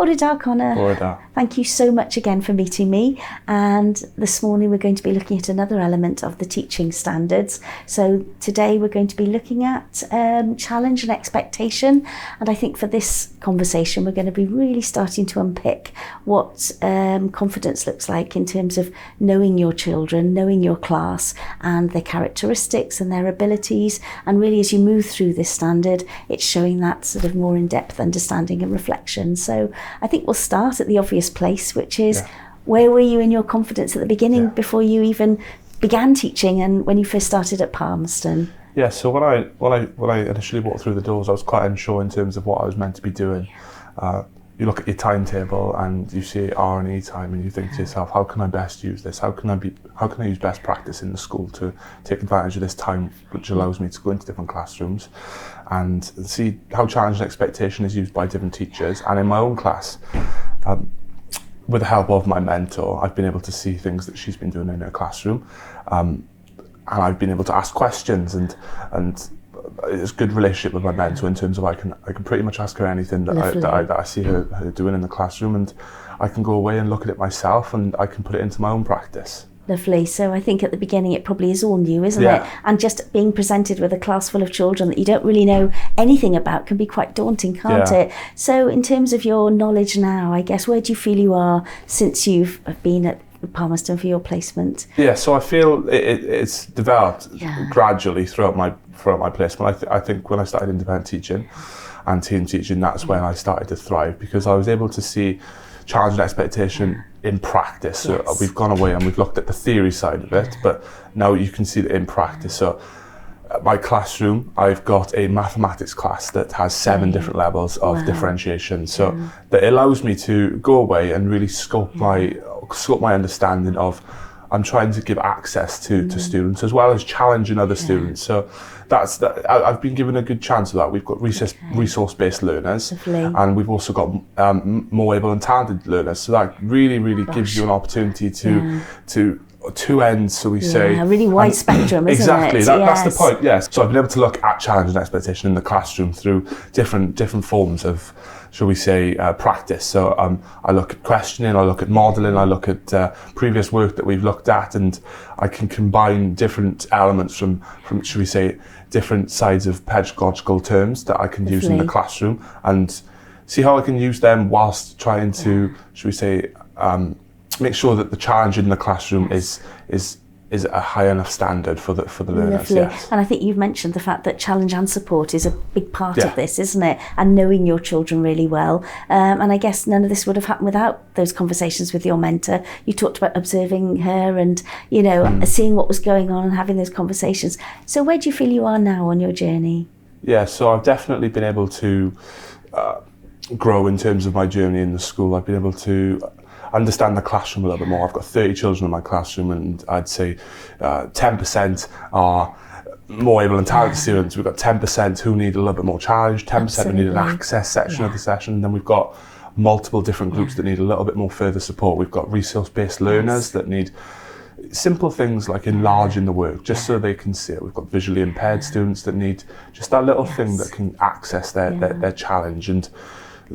Bore da, Connor. Bore da. Thank you so much again for meeting me. And this morning we're going to be looking at another element of the teaching standards. So today we're going to be looking at challenge and expectation. And I think for this conversation we're going to be really starting to unpick what confidence looks like in terms of knowing your children, knowing your class and their characteristics and their abilities. And really as you move through this standard, it's showing that sort of more in-depth understanding and reflection. So I think we'll start at the obvious place, which is where were you in your confidence at the beginning before you even began teaching and when you first started at Palmerston? Yeah, so when I initially walked through the doors, I was quite unsure in terms of what I was meant to be doing. You look at your timetable and you see R&E time and you think to yourself, how can I best use this? How can I use best practice in the school to take advantage of this time which allows me to go into different classrooms and see how challenge and expectation is used by different teachers. And in my own class, with the help of my mentor, I've been able to see things that she's been doing in her classroom. And I've been able to ask questions and it's a good relationship with my mentor in terms of I can pretty much ask her anything that I see her doing in the classroom, and I can go away and look at it myself and I can put it into my own practice. Lovely. So I think at the beginning it probably is all new, isn't it? And just being presented with a class full of children that you don't really know anything about can be quite daunting, can't it? So in terms of your knowledge now, I guess, where do you feel you are since you've been at Palmerston for your placement? Yeah, so I feel it's developed gradually throughout my placement. I think when I started independent teaching and team teaching, that's when I started to thrive, because I was able to see challenge and expectation in practice. So we've gone away and we've looked at the theory side of it, but now you can see it in practice. So at my classroom, I've got a mathematics class that has 7 different levels of differentiation. So that allows me to go away and really scope my understanding of, I'm trying to give access to students as well as challenging other students. So I've been given a good chance of that. We've got resource-based learners, and we've also got more able and talented learners. So that really gives you an opportunity to two ends, so we say. A really wide spectrum, isn't it? Exactly, that's the point, yes. So I've been able to look at challenge and expectation in the classroom through different forms of, shall we say, practice. So I look at questioning, I look at modelling, I look at previous work that we've looked at, and I can combine different elements from shall we say, different sides of pedagogical terms that I can use in the classroom and see how I can use them whilst trying to, shall we say, make sure that the challenge in the classroom is a high enough standard for the learners. And I think you've mentioned the fact that challenge and support is a big part of this, isn't it? And knowing your children really well. And I guess none of this would have happened without those conversations with your mentor. You talked about observing her and, seeing what was going on and having those conversations. So where do you feel you are now on your journey? Yeah, so I've definitely been able to grow in terms of my journey in the school. I've been able to understand the classroom a little bit more. I've got 30 children in my classroom, and I'd say 10% are more able and talented students. We've got 10% who need a little bit more challenge, 10% who need an access section of the session, and then we've got multiple different groups that need a little bit more further support. We've got resource-based learners that need simple things like enlarging the work just so they can see it. We've got visually impaired students that need just that little thing that can access their challenge, and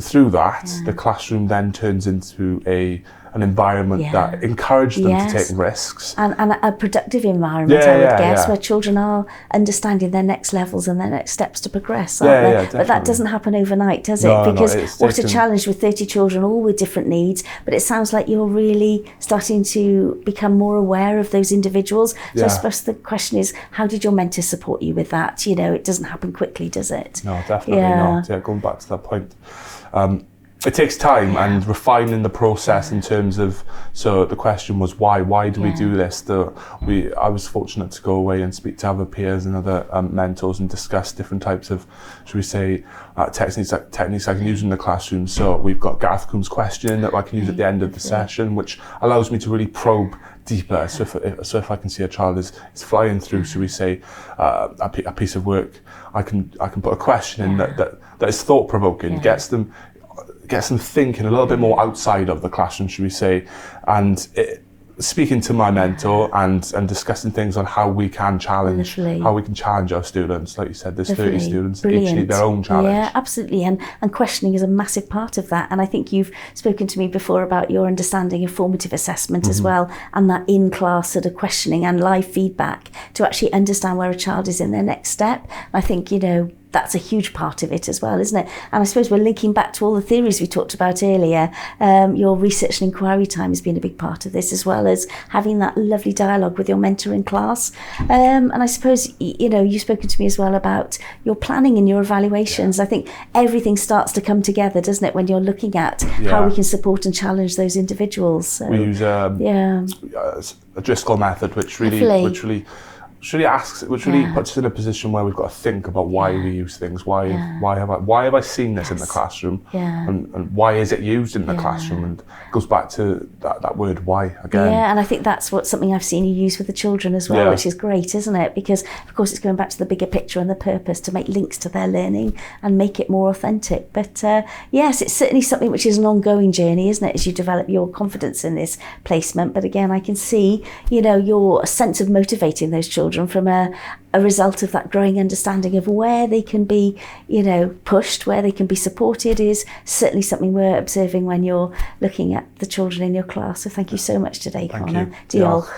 through that, the classroom then turns into an environment that encourages them to take risks. And a productive environment, I would guess, where children are understanding their next levels and their next steps to progress, aren't they? But that doesn't happen overnight, does it? Because what a challenge with 30 children, all with different needs. But it sounds like you're really starting to become more aware of those individuals. So I suppose the question is, how did your mentor support you with that? It doesn't happen quickly, does it? No, definitely not. Yeah, going back to that point. It takes time and refining the process in terms of, so the question was why do we do this? I was fortunate to go away and speak to other peers and other mentors and discuss different types of, should we say, techniques I can use in the classroom. So we've got Gareth Coombs questioning that I can use at the end of the session, which allows me to really probe deeper. So if I can see a child is flying through, should we say, a piece of work, I can put a question in that is thought provoking, gets them thinking a little bit more outside of the classroom, should we say, and speaking to my mentor and discussing things on how we can challenge our students. Like you said, there's 30 students, Brilliant. each need their own challenge. Yeah, absolutely. And questioning is a massive part of that. And I think you've spoken to me before about your understanding of formative assessment as well, and that in-class sort of questioning and live feedback to actually understand where a child is in their next step. I think, that's a huge part of it as well, isn't it? And I suppose we're linking back to all the theories we talked about earlier. Your research and inquiry time has been a big part of this, as well as having that lovely dialogue with your mentor in class. And I suppose, you've spoken to me as well about your planning and your evaluations. I think everything starts to come together, doesn't it, when you're looking at how we can support and challenge those individuals. So, we use a Driscoll method, which really puts us in a position where we've got to think about why we use things. Why have I seen this in the classroom? And why is it used in the classroom? And it goes back to that word why again. Yeah, and I think that's something I've seen you use with the children as well, which is great, isn't it? Because of course it's going back to the bigger picture and the purpose to make links to their learning and make it more authentic. But yes, it's certainly something which is an ongoing journey, isn't it, as you develop your confidence in this placement. But again, I can see, your sense of motivating those children from a result of that growing understanding of where they can be, pushed, where they can be supported, is certainly something we're observing when you're looking at the children in your class. So thank you so much today, Connor. Diolch.